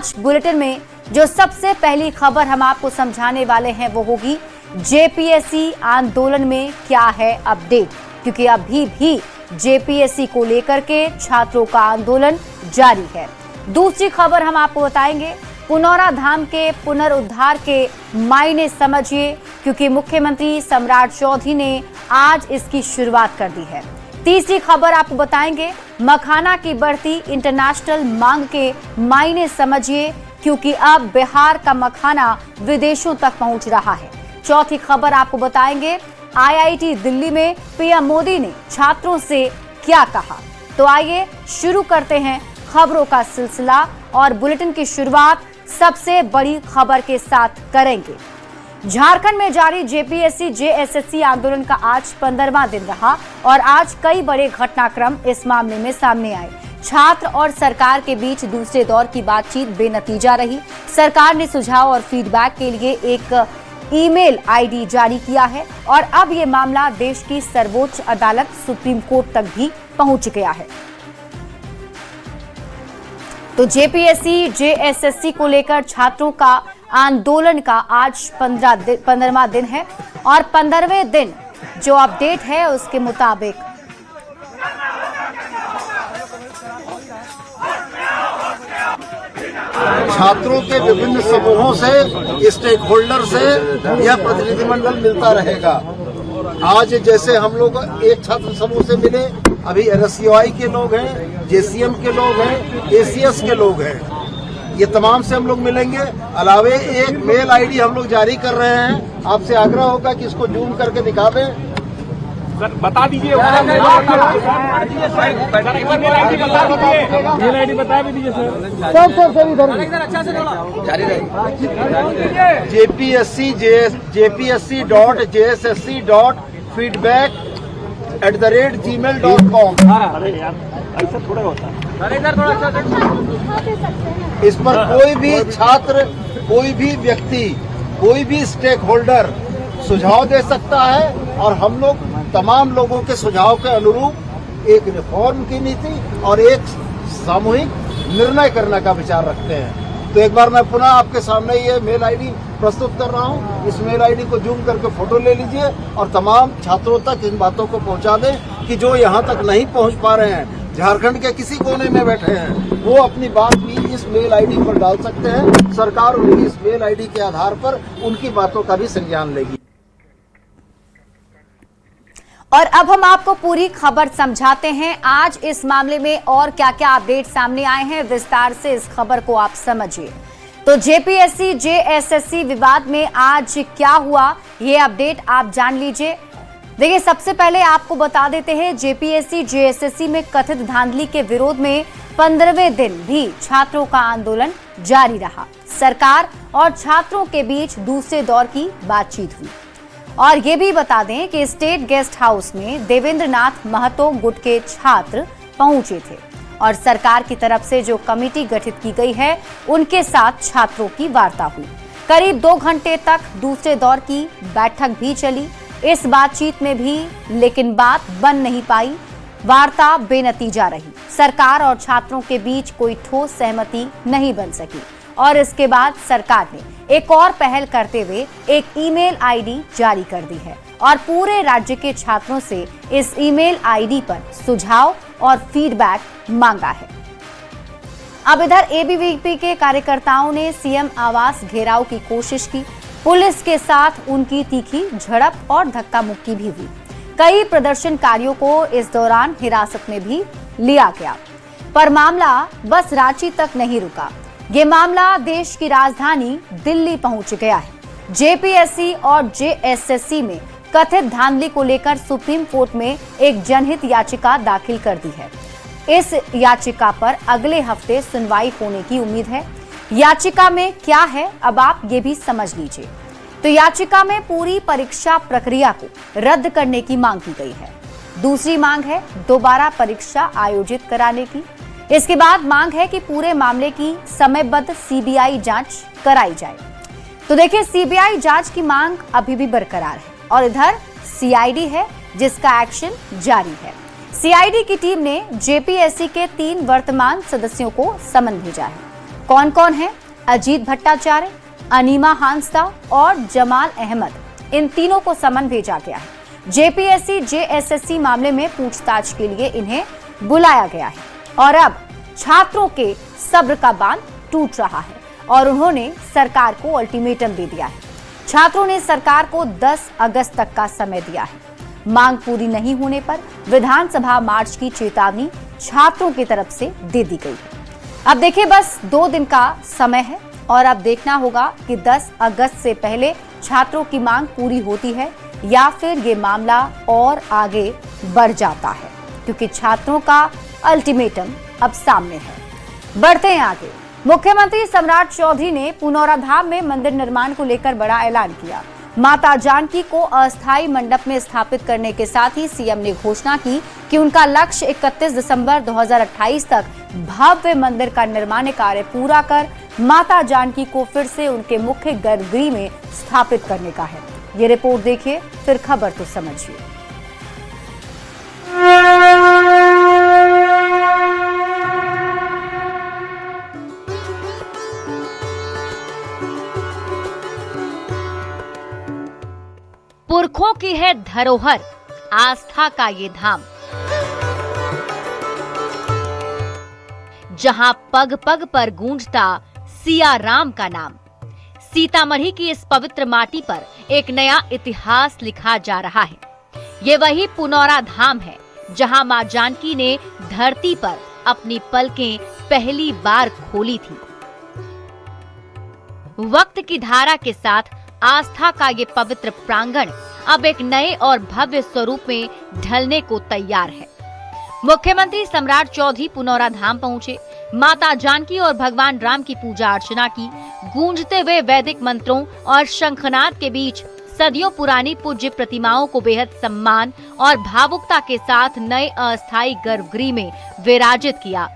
आज बुलेटिन में जो सबसे पहली खबर हम आपको समझाने वाले हैं वो होगी जेपीएससी आंदोलन में क्या है अपडेट, क्योंकि अभी भी जेपीएससी को लेकर के छात्रों का आंदोलन जारी है। दूसरी खबर हम आपको बताएंगे पुनौरा धाम के पुनरुद्धार के मायने समझिए, क्योंकि मुख्यमंत्री सम्राट चौधरी ने आज इसकी शुरुआत कर दी है। तीसरी खबर आपको बताएंगे मखाना की बढ़ती इंटरनेशनल मांग के मायने समझिए, क्योंकि अब बिहार का मखाना विदेशों तक पहुंच रहा है। चौथी खबर आपको बताएंगे आईआईटी दिल्ली में पीएम मोदी ने छात्रों से क्या कहा। तो आइए शुरू करते हैं खबरों का सिलसिला और बुलेटिन की शुरुआत सबसे बड़ी खबर के साथ करेंगे। झारखंड में जारी जेपीएससी जेएसएससी आंदोलन का आज 15वां दिन रहा और आज कई बड़े घटनाक्रम इस मामले में सामने आए। छात्र और सरकार के बीच दूसरे दौर की बातचीत बेनतीजा रही। सरकार ने सुझाव और फीडबैक के लिए एक ईमेल आईडी जारी किया है और अब ये मामला देश की सर्वोच्च अदालत सुप्रीम कोर्ट तक भी पहुंच गया है। तो जेपीएससी जेएसएससी को लेकर छात्रों का आंदोलन का आज 15वां दिन है और 15वें दिन जो अपडेट है उसके मुताबिक छात्रों के विभिन्न समूहों से, स्टेक होल्डर से यह प्रतिनिधिमंडल मिलता रहेगा। आज जैसे हम लोग एक छात्र समूह से मिले, अभी एनएसयूआई के लोग हैं, जेसीएम के लोग हैं, एसीएस के लोग हैं, ये तमाम से हम लोग मिलेंगे। अलावे एक मेल आईडी हम लोग जारी कर रहे हैं, आपसे आग्रह होगा कि इसको जूम करके दिखा दें। बता दीजिए, मेल आईडी बता भी दीजिए सर। jpsc.jssc.feedback@gmail.com। ऐसा थोड़ा होता है। इस पर कोई भी छात्र, कोई भी व्यक्ति, कोई भी स्टेक होल्डर सुझाव दे सकता है और हम लोग तमाम लोगों के सुझाव के अनुरूप एक रिफॉर्म की नीति और एक सामूहिक निर्णय करने का विचार रखते हैं। तो एक बार मैं पुनः आपके सामने ये मेल आईडी प्रस्तुत कर रहा हूँ। इस मेल आईडी को जूम करके फोटो ले लीजिए और तमाम छात्रों तक इन बातों को पहुँचा दें कि जो यहाँ तक नहीं पहुँच पा रहे हैं, झारखंड के किसी कोने में बैठे हैं, वो अपनी बात भी इस मेल आईडी पर डाल सकते हैं। सरकार उनकी इस मेल आईडी के आधार पर उनकी बातों का भी संज्ञान लेगी। और अब हम आपको पूरी खबर समझाते हैं। आज इस मामले में और क्या क्या अपडेट सामने आए हैं, विस्तार से इस खबर को आप समझिए। तो जेपीएससी जेएसएससी विवाद में आज क्या हुआ, ये अपडेट आप जान लीजिए। देखिए, सबसे पहले आपको बता देते हैं जेपीएससी जेएसएससी में कथित धांधली के विरोध में 15वें दिन भी छात्रों का आंदोलन जारी रहा। सरकार और छात्रों के बीच दूसरे दौर की बातचीत हुई। और ये भी बता दें कि स्टेट गेस्ट हाउस में देवेंद्र नाथ महतो गुट के छात्र पहुंचे थे और सरकार की तरफ से जो कमेटी गठित की गई है उनके साथ छात्रों की वार्ता हुई। करीब 2 घंटे तक दूसरे दौर की बैठक भी चली इस बातचीत में भी, लेकिन बात बन नहीं पाई। वार्ता बेनतीजा रही। सरकार और छात्रों के बीच कोई ठोस सहमति नहीं बन सकी और इसके बाद सरकार ने एक और पहल करते हुए एक ईमेल आईडी जारी कर दी है और पूरे राज्य के छात्रों से इस ईमेल आईडी पर सुझाव और फीडबैक मांगा है। अब इधर एबीवीपी के कार्यकर्ताओं ने सीएम आवास घेराव की कोशिश की। पुलिस के साथ उनकी तीखी झड़प और धक्का मुक्की भी हुई। कई प्रदर्शनकारियों को इस दौरान हिरासत में भी लिया गया, पर मामला बस रांची तक नहीं रुका। ये मामला देश की राजधानी दिल्ली पहुंच गया है। जेपीएससी और जेएसएससी में कथित धांधली को लेकर सुप्रीम कोर्ट में एक जनहित याचिका दाखिल कर दी है। इस याचिका पर अगले हफ्ते सुनवाई होने की उम्मीद है। याचिका में क्या है, अब आप ये भी समझ लीजिए। तो याचिका में पूरी परीक्षा प्रक्रिया को रद्द करने की मांग की गई है। दूसरी मांग है दोबारा परीक्षा आयोजित कराने की। इसके बाद मांग है कि पूरे मामले की समयबद्ध सीबीआई जांच कराई जाए। तो देखिए, सीबीआई जांच की मांग अभी भी बरकरार है और इधर सीआईडी है जिसका एक्शन जारी है। सीआईडी की टीम ने जेपीएससी के 3 वर्तमान सदस्यों को समन भेजा है। कौन कौन है? अजीत भट्टाचार्य, अनीमा हांसदा और जमाल अहमद, इन तीनों को समन भेजा गया है। जेपीएससी जेएसएससी मामले में पूछताछ के लिए इन्हें बुलाया गया है और अब छात्रों के सब्र का बांध टूट रहा है और उन्होंने सरकार को अल्टीमेटम दे दिया है। छात्रों ने सरकार को 10 अगस्त तक का समय दिया है। मांग पूरी नहीं होने पर विधानसभा मार्च की चेतावनी छात्रों की तरफ से दे दी गई है। अब देखिए, बस 2 दिन का समय है और अब देखना होगा कि 10 अगस्त से पहले छात्रों की मांग पूरी होती है या फिर ये मामला और आगे बढ़ जाता है, क्योंकि छात्रों का अल्टीमेटम अब सामने है। बढ़ते हैं आगे। मुख्यमंत्री सम्राट चौधरी ने पुनौरा धाम में मंदिर निर्माण को लेकर बड़ा ऐलान किया। माता जानकी को अस्थायी मंडप में स्थापित करने के साथ ही सीएम ने घोषणा की कि उनका लक्ष्य 31 दिसंबर 2028 तक भव्य मंदिर का निर्माण कार्य पूरा कर माता जानकी को फिर से उनके मुख्य गर्भगृह में स्थापित करने का है। ये रिपोर्ट देखिए, फिर खबर तो समझिए। पुरखों की है धरोहर आस्था का ये धाम, जहां पग पग पर गूंजता सिया राम का नाम। सीतामढ़ी की इस पवित्र माटी पर एक नया इतिहास लिखा जा रहा है। ये वही पुनौरा धाम है जहां मां जानकी ने धरती पर अपनी पलकें पहली बार खोली थी। वक्त की धारा के साथ आस्था का ये पवित्र प्रांगण अब एक नए और भव्य स्वरूप में ढलने को तैयार है। मुख्यमंत्री सम्राट चौधरी पुनौरा धाम पहुंचे, माता जानकी और भगवान राम की पूजा अर्चना की। गूंजते हुए वैदिक मंत्रों और शंखनाद के बीच सदियों पुरानी पूज्य प्रतिमाओं को बेहद सम्मान और भावुकता के साथ नए अस्थायी गर्भगृह में विराजित किया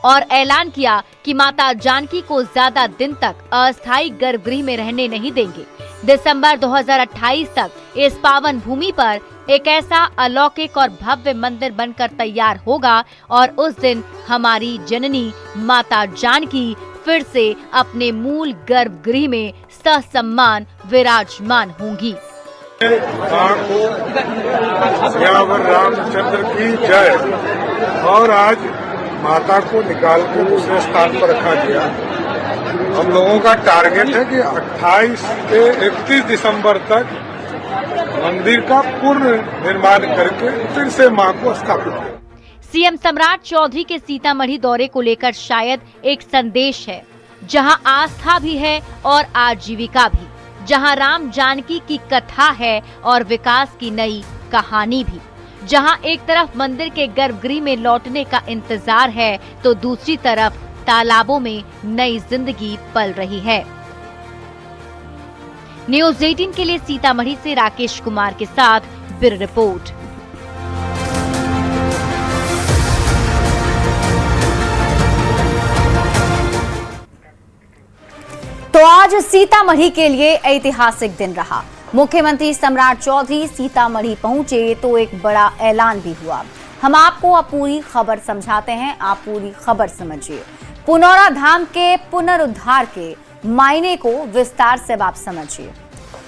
और ऐलान किया कि माता जानकी को ज्यादा दिन तक अस्थायी गर्भगृह में रहने नहीं देंगे। दिसंबर 2028 तक इस पावन भूमि पर एक ऐसा अलौकिक और भव्य मंदिर बनकर तैयार होगा और उस दिन हमारी जननी माता जानकी फिर से अपने मूल गर्भगृह में ससम्मान विराजमान होंगी। रामचंद्र की जय। और आज माता को निकाल के दूसरे स्थान पर रखा गया। हम लोगों का टारगेट है कि 28 से 31 दिसंबर तक मंदिर का पूर्ण निर्माण करके फिर से मां को स्थापित करें। सीएम सम्राट चौधरी के सीतामढ़ी दौरे को लेकर शायद एक संदेश है, जहां आस्था भी है और आजीविका भी, जहां राम जानकी की कथा है और विकास की नई कहानी भी, जहां एक तरफ मंदिर के गर्भगृह में लौटने का इंतजार है तो दूसरी तरफ तालाबों में नई जिंदगी पल रही है। न्यूज़ 18 के लिए सीतामढ़ी से राकेश कुमार के साथ ब्यूरो रिपोर्ट। तो आज सीतामढ़ी के लिए ऐतिहासिक दिन रहा। मुख्यमंत्री सम्राट चौधरी सीतामढ़ी पहुंचे तो एक बड़ा ऐलान भी हुआ। हम आपको अब पूरी खबर समझाते हैं, आप पूरी खबर समझिए। पुनौरा धाम के पुनरुद्धार के मायने को विस्तार से आप समझिए।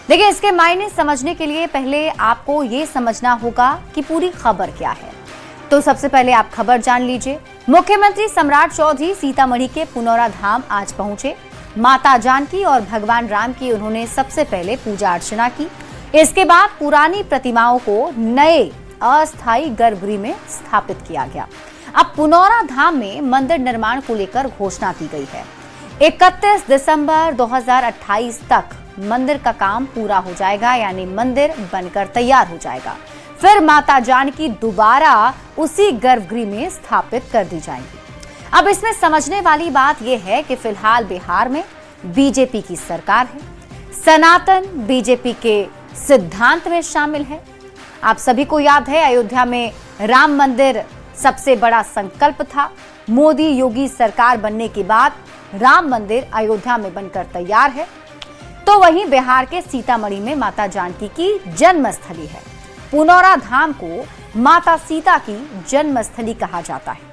देखिए, इसके मायने समझने के लिए पहले आपको ये समझना होगा कि पूरी खबर क्या है। तो सबसे पहले आप खबर जान लीजिए। मुख्यमंत्री सम्राट चौधरी सीतामढ़ी के पुनौरा धाम आज पहुंचे। माता जानकी और भगवान राम की उन्होंने सबसे पहले पूजा अर्चना की। इसके बाद पुरानी प्रतिमाओं को नए अस्थायी गर्भगृह में स्थापित किया गया। अब पुनौरा धाम में मंदिर निर्माण को लेकर घोषणा की गई है। 31 दिसंबर 2028 तक मंदिर का काम पूरा हो जाएगा, यानी मंदिर बनकर तैयार हो जाएगा। फिर माता जानकी दोबारा उसी गर्भगृह में स्थापित कर दी जाएंगी। अब इसमें समझने वाली बात यह है कि फिलहाल बिहार में बीजेपी की सरकार है। सनातन बीजेपी के सिद्धांत में शामिल है। आप सभी को याद है, अयोध्या में राम मंदिर सबसे बड़ा संकल्प था। मोदी योगी सरकार बनने के बाद राम मंदिर अयोध्या में बनकर तैयार है। तो वहीं बिहार के सीतामढ़ी में माता जानकी की जन्मस्थली है। पुनौरा धाम को माता सीता की जन्मस्थली कहा जाता है।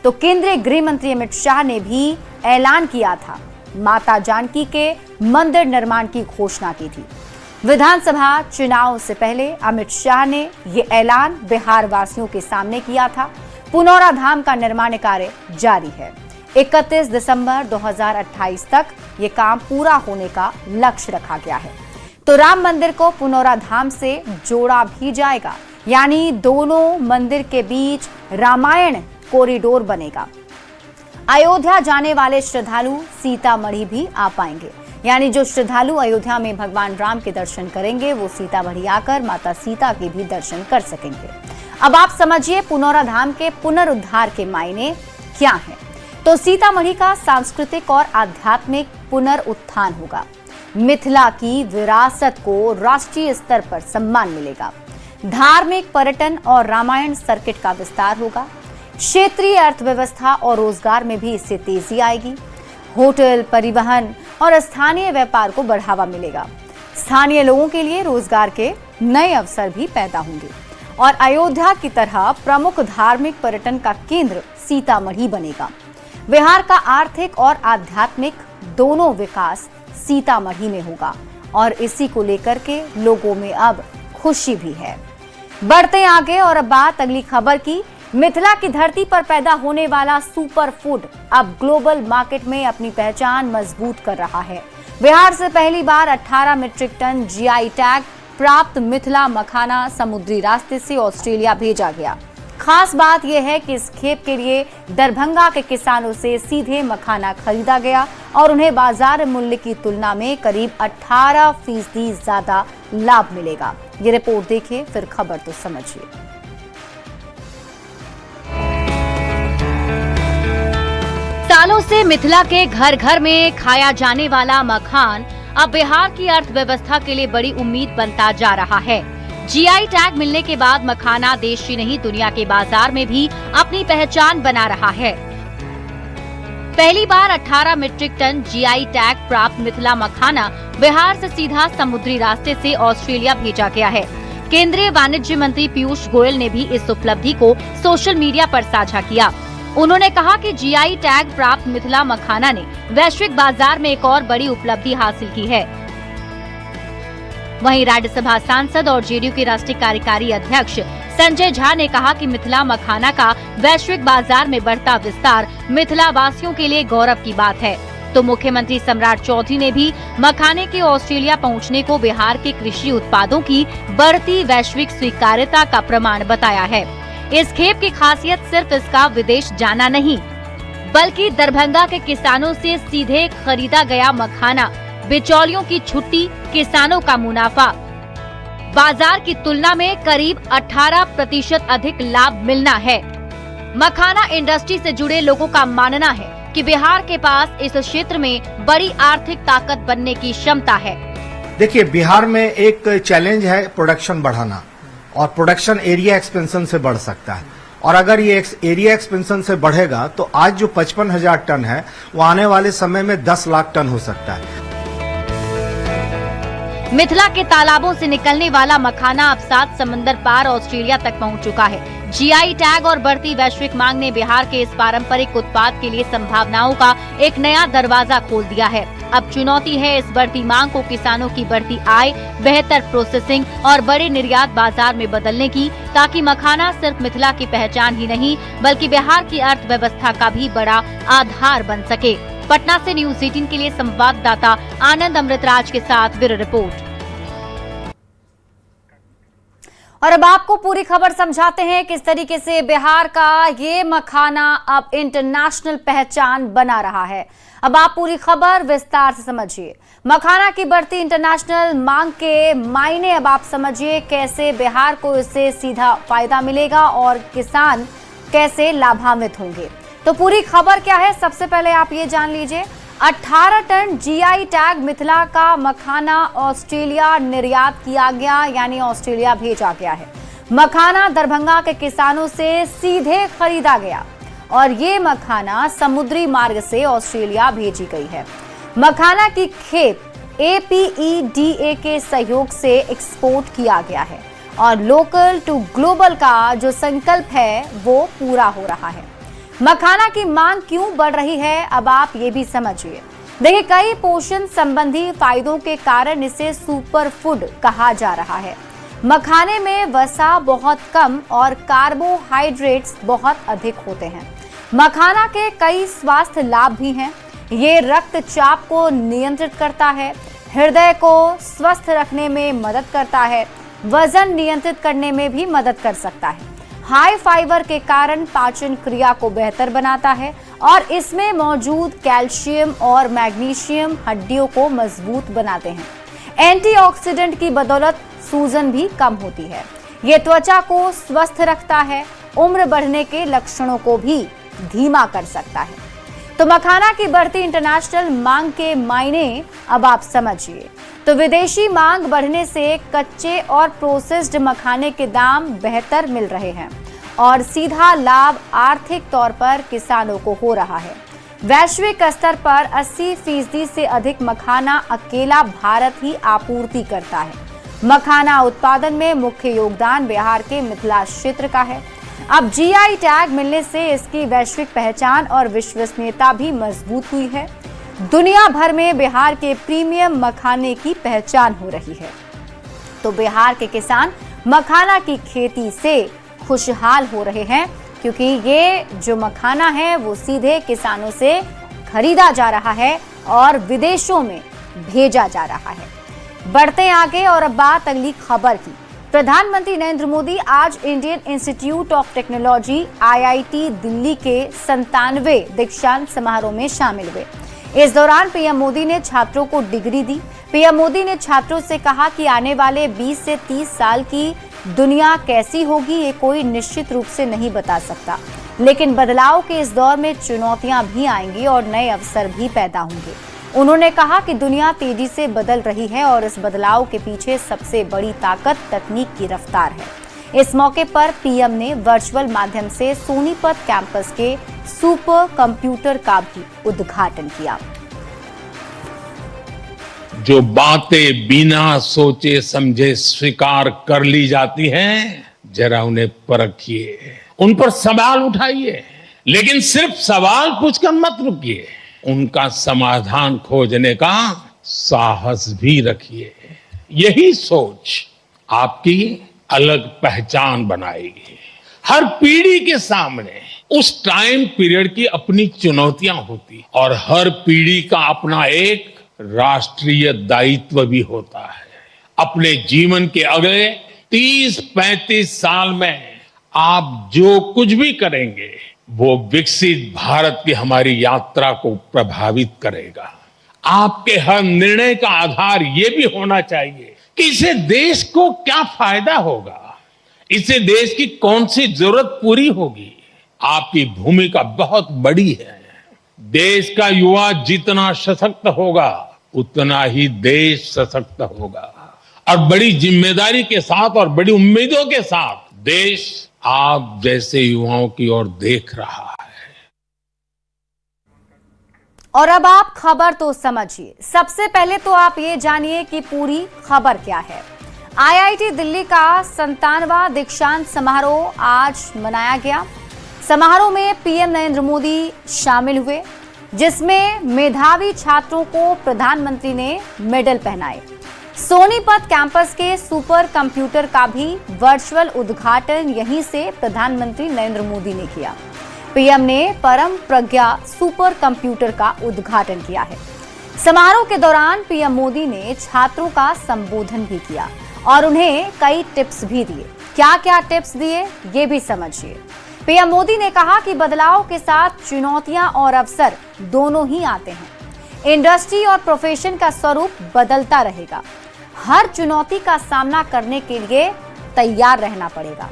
तो केंद्रीय गृह मंत्री अमित शाह ने भी ऐलान किया था। माता जानकी के मंदिर निर्माण की घोषणा की थी। विधानसभा चुनाव से पहले अमित शाह ने ये ऐलान बिहार वासियों के सामने किया था। पुनौरा धाम का निर्माण कार्य जारी है। 31 दिसंबर 2028 तक ये काम पूरा होने का लक्ष्य रखा गया है। तो राम मंदिर को पुनौरा धाम से जोड़ा भी जाएगा, यानी दोनों मंदिर के बीच रामायण कॉरिडोर बनेगा। अयोध्या जाने वाले श्रद्धालु सीतामढ़ी भी आ पाएंगे, यानी जो श्रद्धालु अयोध्या में भगवान राम के दर्शन करेंगे वो सीतामढ़ी आकर माता सीता के भी दर्शन कर सकेंगे। अब आप समझिए पुनौरा धाम के पुनरुद्धार के मायने क्या हैं। तो सीतामढ़ी का सांस्कृतिक और आध्यात्मिक पुनरुत्थान होगा। मिथिला की विरासत को राष्ट्रीय स्तर पर सम्मान मिलेगा। धार्मिक, पर्यटन और रामायण सर्किट का विस्तार होगा। क्षेत्रीय अर्थव्यवस्था और रोजगार में भी इससे तेजी आएगी। होटल, परिवहन और स्थानीय व्यापार को बढ़ावा मिलेगा। स्थानीय लोगों के लिए रोजगार के नए अवसर भी पैदा होंगे और अयोध्या की तरह प्रमुख धार्मिक पर्यटन का केंद्र सीतामढ़ी बनेगा। बिहार का आर्थिक और आध्यात्मिक दोनों विकास सीतामढ़ी में होगा और इसी को लेकर के लोगों में अब खुशी भी है। बढ़ते आगे और अब बात अगली खबर की। मिथिला की धरती पर पैदा होने वाला सुपर फूड अब ग्लोबल मार्केट में अपनी पहचान मजबूत कर रहा है। बिहार से पहली बार 18 मीट्रिक टन जीआई टैग प्राप्त मिथिला मखाना समुद्री रास्ते से ऑस्ट्रेलिया भेजा गया। खास बात यह है कि इस खेप के लिए दरभंगा के किसानों से सीधे मखाना खरीदा गया और उन्हें बाजार मूल्य की तुलना में करीब 18% ज्यादा लाभ मिलेगा। ये रिपोर्ट देखिए, फिर खबर तो समझिए। सालों से मिथिला के घर घर में खाया जाने वाला मखान अब बिहार की अर्थव्यवस्था के लिए बड़ी उम्मीद बनता जा रहा है। जीआई टैग मिलने के बाद मखाना देश ही नहीं दुनिया के बाजार में भी अपनी पहचान बना रहा है। पहली बार 18 मीट्रिक टन जीआई टैग प्राप्त मिथिला मखाना बिहार से सीधा समुद्री रास्ते से ऑस्ट्रेलिया भेजा गया है। केंद्रीय वाणिज्य मंत्री पीयूष गोयल ने भी इस उपलब्धि को सोशल मीडिया पर साझा किया। उन्होंने कहा कि जीआई टैग प्राप्त मिथिला मखाना ने वैश्विक बाजार में एक और बड़ी उपलब्धि हासिल की है। वहीं राज्यसभा सांसद और जेडीयू के राष्ट्रीय कार्यकारी अध्यक्ष संजय झा ने कहा कि मिथिला मखाना का वैश्विक बाजार में बढ़ता विस्तार मिथिला वासियों के लिए गौरव की बात है। तो मुख्यमंत्री सम्राट चौधरी ने भी मखाने के ऑस्ट्रेलिया पहुंचने को बिहार के कृषि उत्पादों की बढ़ती वैश्विक स्वीकार्यता का प्रमाण बताया है। इस खेप की खासियत सिर्फ इसका विदेश जाना नहीं, बल्कि दरभंगा के किसानों से सीधे खरीदा गया मखाना, बिचौलियों की छुट्टी, किसानों का मुनाफा, बाजार की तुलना में करीब 18% अधिक लाभ मिलना है। मखाना इंडस्ट्री से जुड़े लोगों का मानना है कि बिहार के पास इस क्षेत्र में बड़ी आर्थिक ताकत बनने की क्षमता है। देखिए, बिहार में एक चैलेंज है प्रोडक्शन बढ़ाना, और प्रोडक्शन एरिया एक्सपेंशन से बढ़ सकता है। और अगर ये एरिया एक्सपेंशन से बढ़ेगा तो आज जो 55,000 टन है वो आने वाले समय में 10 लाख टन हो सकता है। मिथिला के तालाबों से निकलने वाला मखाना अब 7 समंदर पार ऑस्ट्रेलिया तक पहुंच चुका है। जीआई टैग और बढ़ती वैश्विक मांग ने बिहार के इस पारंपरिक उत्पाद के लिए संभावनाओं का एक नया दरवाजा खोल दिया है। अब चुनौती है इस बढ़ती मांग को किसानों की बढ़ती आय, बेहतर प्रोसेसिंग और बड़े निर्यात बाजार में बदलने की, ताकि मखाना सिर्फ मिथिला की पहचान ही नहीं बल्कि बिहार की अर्थव्यवस्था का भी बड़ा आधार बन सके। पटना से न्यूज़ 18 के लिए संवाददाता आनंद अमृतराज के साथ ब्यूरो रिपोर्ट। और अब आपको पूरी खबर समझाते हैं किस तरीके से बिहार का ये मखाना अब इंटरनेशनल पहचान बना रहा है। अब आप पूरी खबर विस्तार से समझिए। मखाना की बढ़ती इंटरनेशनल मांग के मायने अब आप समझिए, कैसे बिहार को इससे सीधा फायदा मिलेगा और किसान कैसे लाभान्वित होंगे। तो पूरी खबर क्या है, सबसे पहले आप ये जान लीजिए। 18 टन जीआई टैग मिथिला का मखाना ऑस्ट्रेलिया निर्यात किया गया, यानी ऑस्ट्रेलिया भेजा गया है। मखाना दरभंगा के किसानों से सीधे खरीदा गया और ये मखाना समुद्री मार्ग से ऑस्ट्रेलिया भेजी गई है। मखाना की खेप APEDA के सहयोग से एक्सपोर्ट किया गया है और लोकल टू ग्लोबल का जो संकल्प है वो पूरा हो रहा है। मखाना की मांग क्यों बढ़ रही है, अब आप ये भी समझिए। देखिए, कई पोषण संबंधी फायदों के कारण इसे सुपर फूड कहा जा रहा है। मखाने में वसा बहुत कम और कार्बोहाइड्रेट्स बहुत अधिक होते हैं। मखाना के कई स्वास्थ्य लाभ भी हैं। ये रक्तचाप को नियंत्रित करता है, हृदय को स्वस्थ रखने में मदद करता है, वजन नियंत्रित करने में भी मदद कर सकता है। हाई फाइबर के कारण पाचन क्रिया को बेहतर बनाता है और इसमें मौजूद कैल्शियम और मैग्नीशियम हड्डियों को मजबूत बनाते हैं। एंटीऑक्सीडेंट की बदौलत सूजन भी कम होती है। ये त्वचा को स्वस्थ रखता है, उम्र बढ़ने के लक्षणों को भी धीमा कर सकता है। तो मखाना की बढ़ती इंटरनेशनल मांग के मायने अब आप समझिए। तो विदेशी मांग बढ़ने से कच्चे और प्रोसेस्ड मखाने के दाम बेहतर मिल रहे हैं और सीधा लाभ आर्थिक तौर पर किसानों को हो रहा है। वैश्विक स्तर पर 80% से अधिक मखाना अकेला भारत ही आपूर्ति करता है। मखाना उत्पादन में मुख्य योगदान बिहार के मिथिला क्षेत्र का है। अब जीआई टैग मिलने से इसकी वैश्विक पहचान और विश्वसनीयता भी मजबूत हुई है। दुनिया भर में बिहार के प्रीमियम मखाने की पहचान हो रही है। तो बिहार के किसान मखाना की खेती से खुशहाल हो रहे हैं, क्योंकि ये जो मखाना है वो सीधे किसानों से खरीदा जा रहा है और विदेशों में भेजा जा रहा है। बढ़ते हैं आगे और अब बात अगली खबर की। प्रधानमंत्री नरेंद्र मोदी आज Indian institute of technology IIT Delhi के 97वें दीक्षांत समारोह में शामिल हुए। इस दौरान पीएम मोदी ने छात्रों को डिग्री दी। पीएम मोदी ने छात्रों से कहा कि आने वाले 20 से 30 साल की दुनिया कैसी होगी ये कोई निश्चित रूप से नहीं बता सकता, लेकिन बदलाव के इस दौर में चुनौतियां भी आएंगी और नए अवसर भी पैदा होंगे। उन्होंने कहा कि दुनिया तेजी से बदल रही है और इस बदलाव के पीछे सबसे बड़ी ताकत तकनीक की रफ्तार है। इस मौके पर पीएम ने वर्चुअल माध्यम से सोनीपत कैंपस के सुपर कंप्यूटर का भी उद्घाटन किया। जो बातें बिना सोचे समझे स्वीकार कर ली जाती हैं, जरा उन्हें परखिए, उन पर सवाल उठाइए, लेकिन सिर्फ सवाल पूछकर मत रुकिए, उनका समाधान खोजने का साहस भी रखिए। यही सोच आपकी अलग पहचान बनाएगी। हर पीढ़ी के सामने उस टाइम पीरियड की अपनी चुनौतियां होती और हर पीढ़ी का अपना एक राष्ट्रीय दायित्व भी होता है। अपने जीवन के अगले 30-35 साल में आप जो कुछ भी करेंगे वो विकसित भारत की हमारी यात्रा को प्रभावित करेगा। आपके हर निर्णय का आधार ये भी होना चाहिए कि इससे देश को क्या फायदा होगा, इससे देश की कौन सी जरूरत पूरी होगी। आपकी भूमिका बहुत बड़ी है। देश का युवा जितना सशक्त होगा उतना ही देश सशक्त होगा और बड़ी जिम्मेदारी के साथ और बड़ी उम्मीदों के साथ देश आप जैसे युवाओं की ओर देख रहा है। और अब आप खबर तो समझिए। सबसे पहले तो आप ये जानिए कि पूरी खबर क्या है। IIT दिल्ली का 97वां दीक्षांत समारोह आज मनाया गया। समारोह में पीएम नरेंद्र मोदी शामिल हुए, जिसमें मेधावी छात्रों को प्रधानमंत्री ने मेडल पहनाए। सोनीपत कैंपस के सुपर कंप्यूटर का भी वर्चुअल उद्घाटन यहीं से प्रधानमंत्री नरेंद्र मोदी ने किया। पीएम ने परम प्रज्ञा सुपर कंप्यूटर का उद्घाटन किया है। समारोह के दौरान पीएम मोदी ने छात्रों का संबोधन भी किया और उन्हें कई टिप्स भी दिए। क्या क्या टिप्स दिए ये भी समझिए। पीएम मोदी ने कहा कि बदलाव के साथ चुनौतियां और अवसर दोनों ही आते हैं। इंडस्ट्री और प्रोफेशन का स्वरूप बदलता रहेगा। हर चुनौती का सामना करने के लिए तैयार रहना पड़ेगा।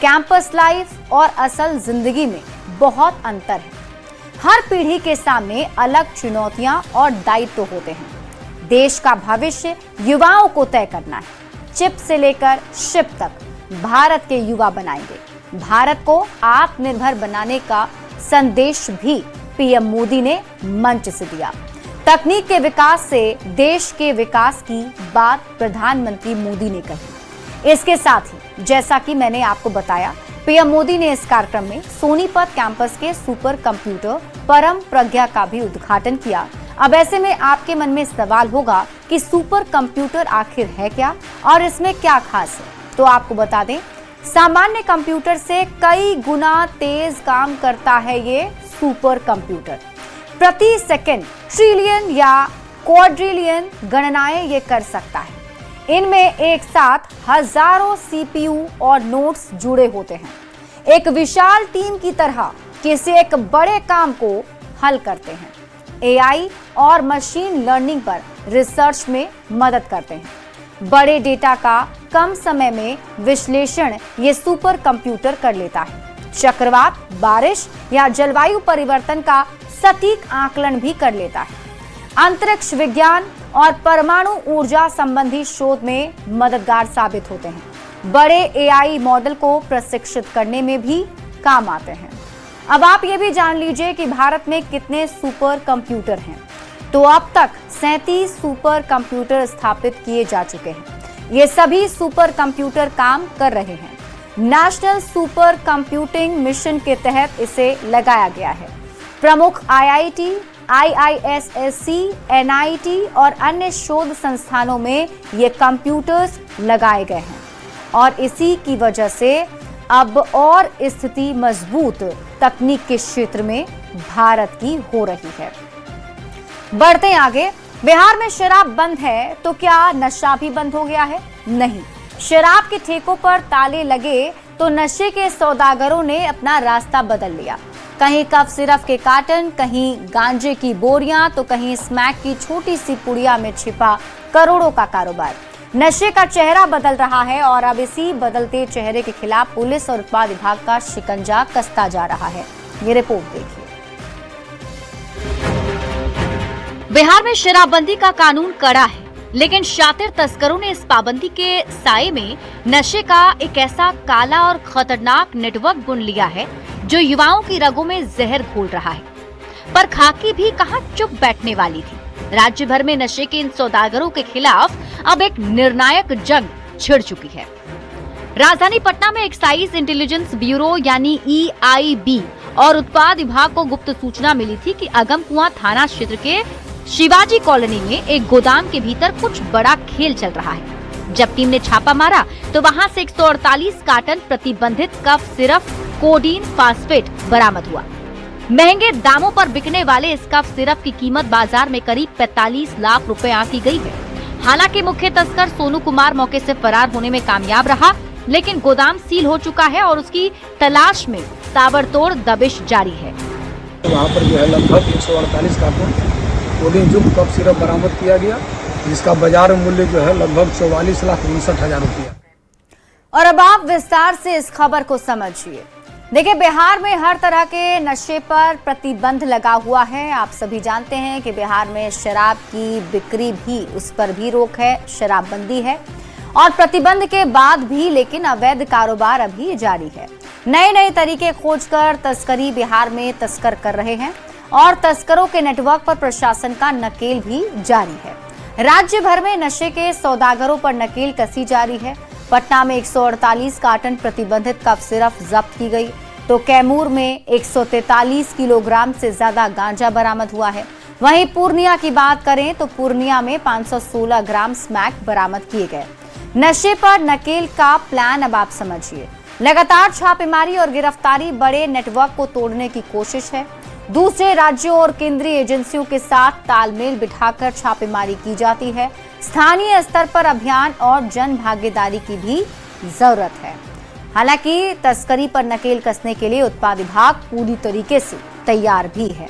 कैंपस लाइफ और असल जिंदगी में बहुत अंतर है। हर पीढ़ी के सामने अलग चुनौतियां और दायित्व होते हैं। देश का भविष्य युवाओं को तय करना है। चिप से लेकर शिप तक भारत के युवा बनाएंगे। भारत को आत्मनिर्भर बनाने का संदेश भी पीएम मोदी ने मंच से दिया। तकनीक के विकास से देश के विकास की बात प्रधानमंत्री मोदी ने कही। इसके साथ ही जैसा कि मैंने आपको बताया पीएम मोदी ने इस कार्यक्रम में सोनीपत कैंपस के सुपर कंप्यूटर परम प्रज्ञा का भी उद्घाटन किया। अब ऐसे में आपके मन में सवाल होगा कि सुपर कंप्यूटर आखिर है क्या और इसमें क्या खास है। तो आपको बता दें, सामान्य कंप्यूटर से कई गुना तेज काम करता है ये सुपर कंप्यूटर। प्रति सेकंड ट्रिलियन या क्वाड्रिलियन गणनाएं ये कर सकता है। इनमें एक साथ हजारों सीपीयू और नोड्स जुड़े होते हैं। एक विशाल टीम की तरह किसी एक बड़े काम को हल करते हैं। एआई और मशीन लर्निंग पर रिसर्च में मदद करते हैं। बड़े डेटा का कम समय में विश्लेषण ये सुपर कंप्यूटर कर लेता है। चक्रवात, बारिश या जलवायु परिवर्तन का सटीक आकलन भी कर लेता है। अंतरिक्ष विज्ञान और परमाणु ऊर्जा संबंधी शोध में मददगार साबित होते हैं। बड़े एआई मॉडल को प्रशिक्षित करने में भी काम आते हैं। अब आप ये भी जान लीजिए कि भारत में कितने सुपर कंप्यूटर हैं। तो अब तक 37 सुपर कंप्यूटर स्थापित किए जा चुके हैं। ये सभी सुपर कंप्यूटर काम कर रहे हैं। नेशनल सुपर कंप्यूटिंग मिशन के तहत इसे लगाया गया है। प्रमुख आईआईटी, IISSC, NIT और अन्य शोध संस्थानों में ये कंप्यूटर्स लगाए गए हैं और इसी की वजह से अब और स्थिति मजबूत तकनीक के क्षेत्र में भारत की हो रही है। बढ़ते हैं आगे। बिहार में शराब बंद है तो क्या नशा भी बंद हो गया है? नहीं। शराब के ठेकों पर ताले लगे तो नशे के सौदागरों ने अपना रास्ता बदल लिया। कहीं कफ सिरप के कार्टन, कहीं गांजे की बोरियां, तो कहीं स्मैक की छोटी सी पुड़िया में छिपा करोड़ों का कारोबार। नशे का चेहरा बदल रहा है और अब इसी बदलते चेहरे के खिलाफ पुलिस और उत्पाद विभाग का शिकंजा कसता जा रहा है। ये रिपोर्ट देखिए। बिहार में शराबबंदी का कानून कड़ा है, लेकिन शातिर तस्करों ने इस पाबंदी के साए में नशे का एक ऐसा काला और खतरनाक नेटवर्क बुन लिया है जो युवाओं की रगों में जहर घोल रहा है। पर खाकी भी कहां चुप बैठने वाली थी। राज्य भर में नशे के इन सौदागरों के खिलाफ अब एक निर्णायक जंग छिड़ चुकी है। राजधानी पटना में एक्साइज इंटेलिजेंस ब्यूरो यानी EIB और उत्पाद विभाग को गुप्त सूचना मिली थी कि अगमकुआं थाना क्षेत्र के शिवाजी कॉलोनी में एक गोदाम के भीतर कुछ बड़ा खेल चल रहा है। जब टीम ने छापा मारा तो वहां से 148 कार्टन प्रतिबंधित कफ सिरप कोडीन फास्फेट बरामद हुआ। महंगे दामों पर बिकने वाले इस कफ सिरप की कीमत बाजार में करीब 45 लाख रुपए आंकी गई है। हालांकि मुख्य तस्कर सोनू कुमार मौके से फरार होने में कामयाब रहा, लेकिन गोदाम सील हो चुका है और उसकी तलाश में ताबड़तोड़ दबिश जारी है। वहाँ पर जो है लगभग 148 कार्टन कोडीन युक्त कफ सिरप बरामद किया गया, जिसका बाजार मूल्य जो है लगभग 44,59,000 रुपया। और अब आप विस्तार से इस खबर को समझिए। देखिए, बिहार में हर तरह के नशे पर प्रतिबंध लगा हुआ है। आप सभी जानते हैं कि बिहार में शराब की बिक्री भी, उस पर भी रोक है, शराबबंदी है और प्रतिबंध के बाद भी लेकिन अवैध कारोबार अभी जारी है। नए नए तरीके खोजकर तस्करी बिहार में तस्कर कर रहे हैं और तस्करों के नेटवर्क पर प्रशासन का नकेल भी जारी है। राज्य भर में नशे के सौदागरों पर नकेल कसी जारी है। पटना में 148 कार्टन प्रतिबंधित कफ सिरप जब्त की गई, तो कैमूर में 143 किलोग्राम से ज्यादा गांजा बरामद हुआ है। वहीं पूर्णिया की बात करें तो पूर्णिया में 516 ग्राम स्मैक बरामद किए गए। नशे पर नकेल का प्लान अब आप समझिए। लगातार छापेमारी और गिरफ्तारी बड़े नेटवर्क को तोड़ने की कोशिश है। दूसरे राज्यों और केंद्रीय एजेंसियों के साथ तालमेल बिठाकर छापेमारी की जाती है। स्थानीय स्तर पर अभियान और जन भागीदारी की भी जरूरत है। हालांकि तस्करी पर नकेल कसने के लिए उत्पाद विभाग पूरी तरीके से तैयार भी है।